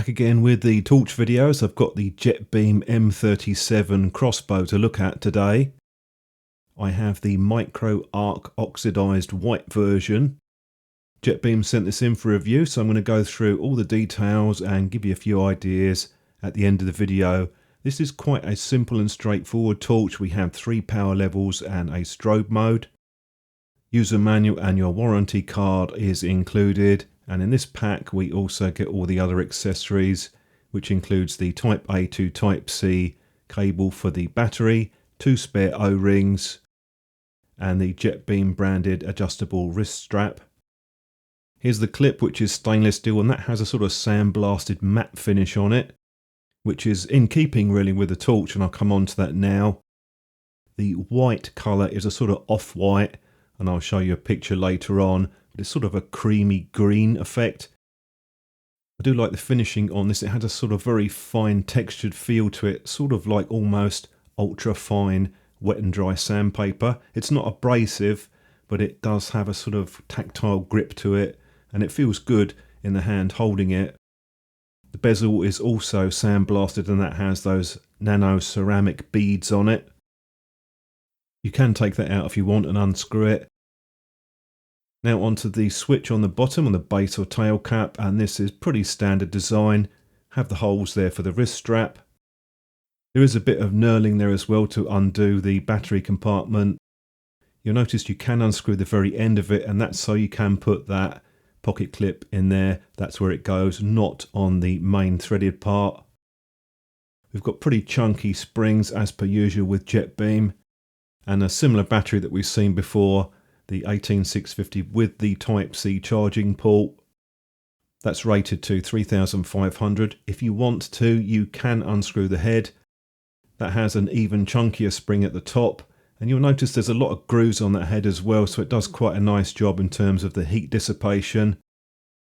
Back again with the torch videos. I've got the JETBeam M37 Crossbow to look at today. I have the micro arc oxidized white version. JETBeam sent this in for review, so I'm going to go through all the details and give you a few ideas at the end of the video. This is quite a simple and straightforward torch. We have 3 power levels and a strobe mode. User manual and your warranty card is included. And in this pack we also get all the other accessories, which includes the Type A to Type C cable for the battery, 2 spare O-rings, and the JETBeam branded adjustable wrist strap. Here's the clip, which is stainless steel, and that has a sort of sandblasted matte finish on it, which is in keeping really with the torch, and I'll come on to that now. The white colour is a sort of off-white, and I'll show you a picture later on. It's sort of a creamy green effect. I do like the finishing on this. It has a sort of very fine textured feel to it, sort of like almost ultra fine wet and dry sandpaper. It's not abrasive, but it does have a sort of tactile grip to it, and it feels good in the hand holding it. The bezel is also sandblasted, and that has those nano ceramic beads on it. You can take that out if you want and unscrew it. Now onto the switch on the bottom on the base or tail cap, and this is pretty standard design. Have the holes there for the wrist strap. There is a bit of knurling there as well to undo the battery compartment. You'll notice you can unscrew the very end of it, and that's so you can put that pocket clip in there. That's where it goes, not on the main threaded part. We've got pretty chunky springs as per usual with JETBeam, and a similar battery that we've seen before, the 18650 with the Type C charging port. That's rated to 3500. If you want to, you can unscrew the head. That has an even chunkier spring at the top, and you'll notice there's a lot of grooves on that head as well, so it does quite a nice job in terms of the heat dissipation.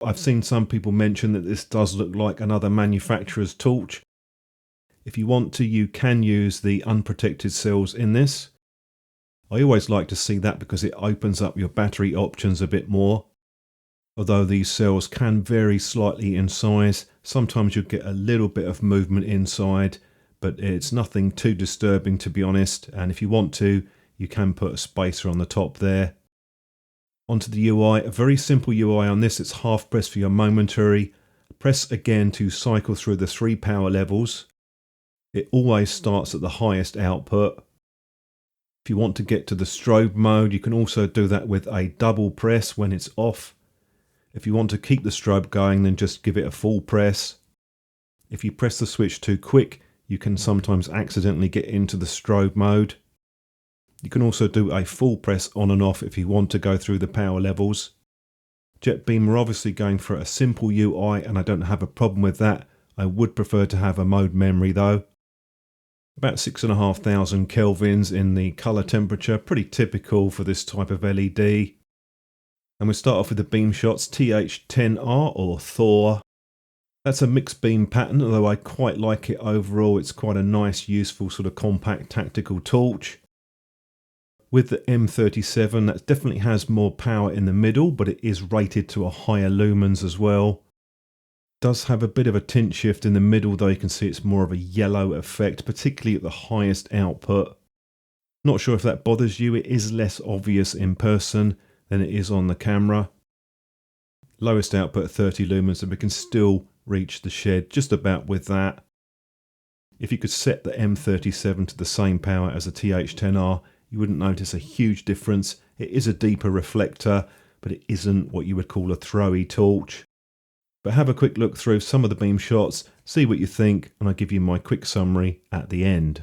I've seen some people mention that this does look like another manufacturer's torch. If you want to, you can use the unprotected cells in this. I always like to see that because it opens up your battery options a bit more. Although these cells can vary slightly in size, sometimes you'll get a little bit of movement inside, but it's nothing too disturbing to be honest, and if you want to, you can put a spacer on the top there. Onto the UI, a very simple UI on this. It's half press for your momentary. Press again to cycle through the 3 power levels. It always starts at the highest output. If you want to get to the strobe mode, you can also do that with a double press when it's off. If you want to keep the strobe going, then just give it a full press. If you press the switch too quick, you can sometimes accidentally get into the strobe mode. You can also do a full press on and off if you want to go through the power levels. JETBeam are obviously going for a simple UI, and I don't have a problem with that. I would prefer to have a mode memory though. About 6,500 kelvins in the colour temperature, pretty typical for this type of LED. And we'll start off with the beam shots, TH10R or Thor. That's a mixed beam pattern, although I quite like it overall. It's quite a nice, useful sort of compact tactical torch. With the M37, that definitely has more power in the middle, but it is rated to a higher lumens as well. Does have a bit of a tint shift in the middle, though you can see it's more of a yellow effect, particularly at the highest output. Not sure if that bothers you. It is less obvious in person than it is on the camera. Lowest output 30 lumens, and we can still reach the shed just about with that. If you could set the M37 to the same power as a TH10R, you wouldn't notice a huge difference. It is a deeper reflector, but it isn't what you would call a throwy torch. But have a quick look through some of the beam shots, see what you think, and I'll give you my quick summary at the end.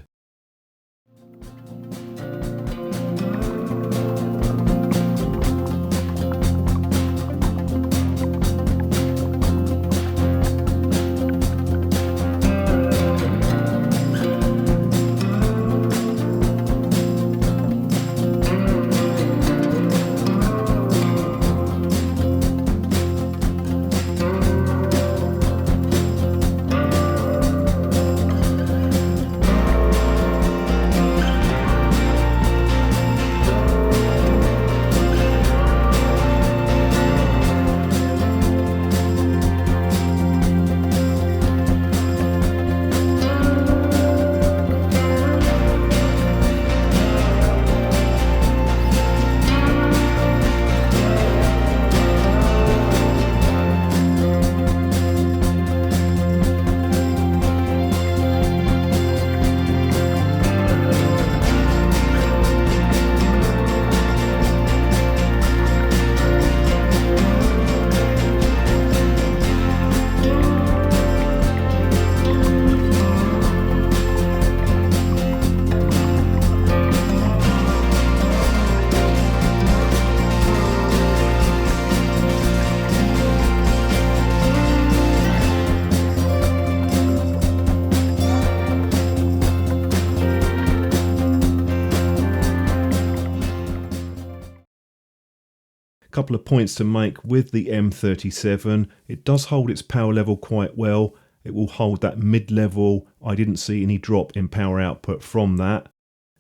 A couple of points to make with the M37. It does hold its power level quite well. It will hold that mid-level. I didn't see any drop in power output from that.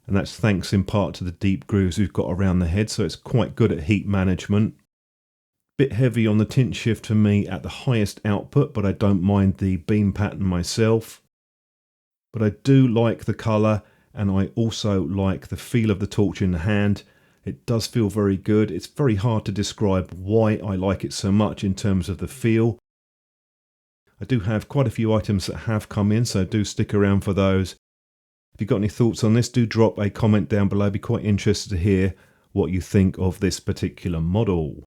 And that's thanks in part to the deep grooves we've got around the head, so it's quite good at heat management. Bit heavy on the tint shift for me at the highest output, but I don't mind the beam pattern myself. But I do like the colour, and I also like the feel of the torch in the hand. It does feel very good. It's very hard to describe why I like it so much in terms of the feel. I do have quite a few items that have come in, so do stick around for those. If you've got any thoughts on this, do drop a comment down below. I'd be quite interested to hear what you think of this particular model.